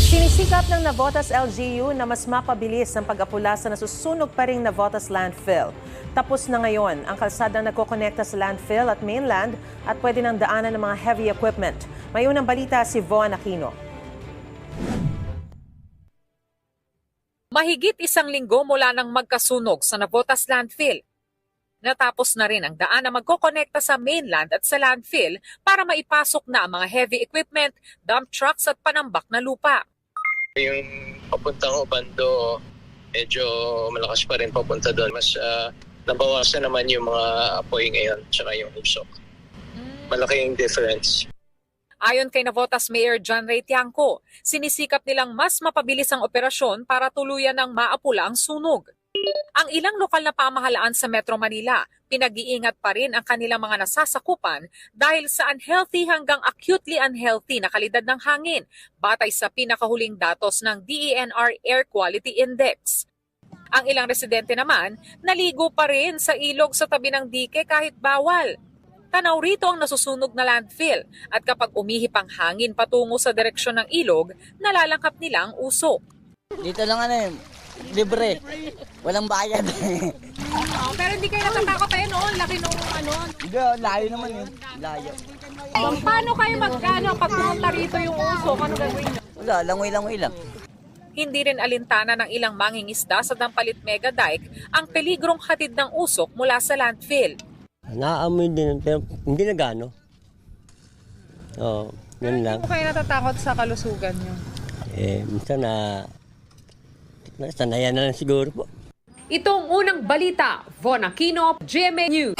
Sinisikap ng Navotas LGU na mas mapabilis ang pag-apula sa nasusunog pa ring Navotas landfill. Tapos na ngayon ang kalsadang nagkokonekta sa landfill at mainland at pwede nang daanan ng mga heavy equipment. May unang balita si Von Aquino. Mahigit isang linggo mula nang magkasunog sa Navotas landfill. Natapos na rin ang daan na magkokonekta sa mainland at sa landfill para maipasok na ang mga heavy equipment, dump trucks at panambak na lupa. Yung papuntang Obando, medyo malakas pa rin papunta doon. Mas nabawasan naman yung mga apoy ngayon tsaka yung usok. Malaking difference. Ayon kay Navotas Mayor John Ray Tiangco, sinisikap nilang mas mapabilis ang operasyon para tuluyan ng maapula ang sunog. Ang ilang lokal na pamahalaan sa Metro Manila, pinag-iingat pa rin ang kanilang mga nasasakupan dahil sa unhealthy hanggang acutely unhealthy na kalidad ng hangin, batay sa pinakahuling datos ng DENR Air Quality Index. Ang ilang residente naman, naligo pa rin sa ilog sa tabi ng dike kahit bawal. Tanaw rito ang nasusunog na landfill at kapag umihip ang hangin patungo sa direksyon ng ilog, nalalangkap nila ang usok. Dito lang libre. Walang bayad. Pero hindi kayo natatakot tayo noon, laki nung ano. Hindi, layo naman yun. Layo. Paano kayo pag pumunta rito yung usok, ano gagawin nyo? Wala, langoy-langoy lang. Hindi rin alintana ng ilang mangingisda sa Dampalit Mega Dike ang peligrong hatid ng usok mula sa landfill. Naaamoy din, pero hindi na gaano. Oo, yun lang. Hindi po kayo natatakot sa kalusugan nyo? Minsan sanayan na lang siguro po. Itong unang balita, Von Aquino, GMA News.